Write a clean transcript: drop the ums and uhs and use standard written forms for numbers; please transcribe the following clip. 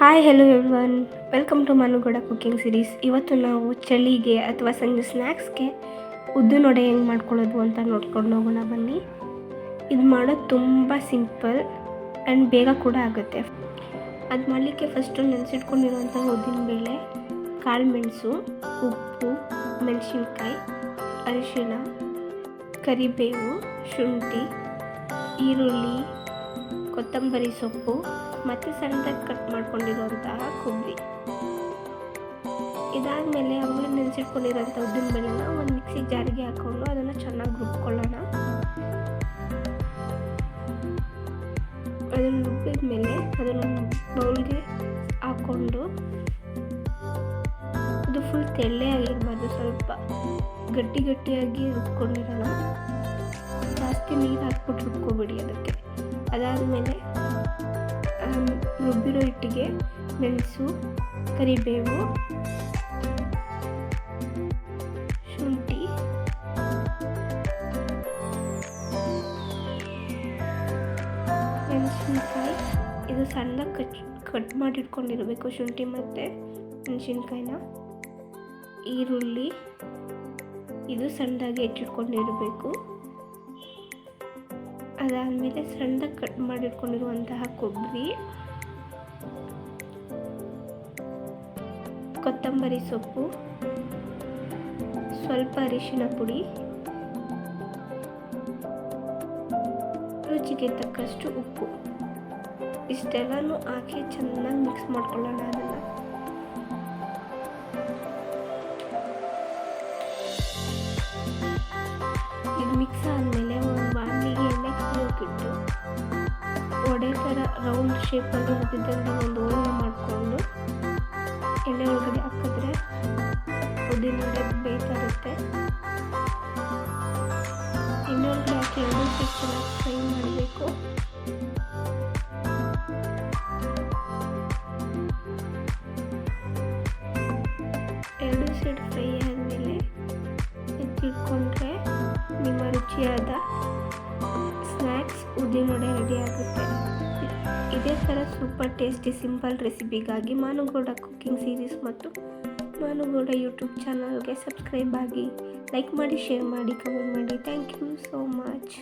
Hi hello everyone, welcome to Manugowda cooking series. ಇವತ್ತು ನಾವು ಚಳಿಗೆ ಅಥವಾ ಸಂಜೆ ಸ್ನ್ಯಾಕ್ಸ್ಗೆ ಉದ್ದಿನ ವಡೆ ಹೆಂಗೆ ಮಾಡ್ಕೊಳ್ಳೋದು ಅಂತ ನೋಡ್ಕೊಂಡು ಹೋಗೋಣ ಬನ್ನಿ. ಇದು ಮಾಡೋದು ತುಂಬ ಸಿಂಪಲ್ ಆ್ಯಂಡ್ ಬೇಗ ಕೂಡ ಆಗುತ್ತೆ. ಅದು ಮಾಡಲಿಕ್ಕೆ ಫಸ್ಟು ನೆನೆಸಿಟ್ಕೊಂಡಿರುವಂಥ ಉದ್ದಿನಬೇಳೆ, ಕಾಳು ಮೆಣಸು, ಉಪ್ಪು, ಮೆಣಸಿನ್ಕಾಯಿ, ಅರಿಶಿಣ, ಕರಿಬೇವು, ಶುಂಠಿ, ಈರುಳ್ಳಿ, ಕೊತ್ತಂಬರಿ ಸೊಪ್ಪು ಮತ್ತು ಸಣ್ಣದಾಗಿ ಕಟ್ ಮಾಡ್ಕೊಂಡಿರುವಂತಹ ಕೊಬ್ಬರಿ. ಇದಾದಮೇಲೆ ಅವುಗಳು ನೆನೆಸಿಟ್ಕೊಂಡಿರೋಂಥ ಉದ್ದಿನಬೇಳೆನ ಒಂದು ಮಿಕ್ಸಿ ಜಾರಿಗೆ ಹಾಕ್ಕೊಂಡು ಅದನ್ನು ಚೆನ್ನಾಗಿ ರುಬ್ಕೊಳ್ಳೋಣ. ಅದನ್ನು ರುಬ್ಬಿದ ಮೇಲೆ ಅದನ್ನು ಬೌಲ್ಗೆ ಹಾಕ್ಕೊಂಡು ಅದು ಫುಲ್ ತೆಳ್ಳೆಯಾಗಿರ್ಬಾರ್ದು, ಸ್ವಲ್ಪ ಗಟ್ಟಿಯಾಗಿ ರುಬ್ಕೊಂಡಿರೋಣ. ಜಾಸ್ತಿ ನೀರು ಹಾಕ್ಬಿಟ್ಟು ರುಬ್ಕೊಬೇಡಿ ಅದಕ್ಕೆ. ಅದಾದಮೇಲೆ ರುಬ್ಬಿರೋ ಹಿಟ್ಟಿಗೆ ಮೆಣಸು, ಕರಿಬೇವು, ಶುಂಠಿ, ಮೆಣಸಿನ್ಕಾಯಿ, ಇದು ಸಣ್ಣದಾಗಿ ಕಟ್ ಮಾಡಿಟ್ಕೊಂಡಿರಬೇಕು. ಶುಂಠಿ ಮತ್ತು ಮೆಣಸಿನ್ಕಾಯಿನ, ಈರುಳ್ಳಿ ಇದು ಸಣ್ಣದಾಗಿ ಹೆಚ್ಚಿಟ್ಕೊಂಡಿರಬೇಕು. ಅದಾದಮೇಲೆ ಸಣ್ಣದಾಗಿ ಕಟ್ ಮಾಡಿಟ್ಕೊಂಡಿರುವಂತಹ ಕೊಬ್ಬರಿ, ಕೊತ್ತಂಬರಿ ಸೊಪ್ಪು, ಸ್ವಲ್ಪ ಅರಿಶಿಣ ಪುಡಿ, ರುಚಿಗೆ ತಕ್ಕಷ್ಟು ಉಪ್ಪು, ಇಷ್ಟೆಲ್ಲನೂ ಹಾಕಿ ಚೆನ್ನಾಗಿ ಮಿಕ್ಸ್ ಮಾಡ್ಕೊಳ್ಳೋಣ. ಅದನ್ನು ಇದು ಮಿಕ್ಸ್ ಆದಮೇಲೆ ಒಂದು ಬಾಣಲಿಗೆ ಎಣ್ಣೆ ಹಾಕಿಬಿಟ್ಟು ವಡೆ ಥರ ರೌಂಡ್ ಶೇಪಲ್ಲಿ ಉದ್ದಿದ್ದಂಗೆ ಒಂದು ಹೋಳನ್ನ ಮಾಡಿಕೊಂಡು ಎಣ್ಣೆ ಒಳಗಡೆ ಹಾಕಿದ್ರೆ ಉದ್ದಿನ ವಡೆ ಬೇಯ್ತಾ ಇರುತ್ತೆ. ಎಣ್ಣೆ ಒಳಗಡೆ ಹಾಕಿ 2 ಸೈಡ್ ಚೆನ್ನಾಗಿ ಫ್ರೈ ಮಾಡಬೇಕು. ಎರಡು ಸೈಡ್ ಫ್ರೈ ಆದಮೇಲೆ ಎತ್ತಿಟ್ಕೊಂಡ್ರೆ ನಿಮ್ಮ ರುಚಿಯಾದ ಸ್ನ್ಯಾಕ್ಸ್ ಉದ್ದಿನ ವಡೆ ರೆಡಿ ಆಗುತ್ತೆ. ಇದೇ ಥರ ಸೂಪರ್ ಟೇಸ್ಟಿ ಸಿಂಪಲ್ ರೆಸಿಪಿಗಾಗಿ ಮನುಗೌಡ ಕುಕಿಂಗ್ ಸೀರೀಸ್ ಮತ್ತು ಮನುಗೌಡ ಯೂಟ್ಯೂಬ್ ಚಾನಲ್ಗೆ ಸಬ್ಸ್ಕ್ರೈಬ್ ಆಗಿ, ಲೈಕ್ ಮಾಡಿ, ಶೇರ್ ಮಾಡಿ, ಕಮೆಂಟ್ ಮಾಡಿ. Thank you so much.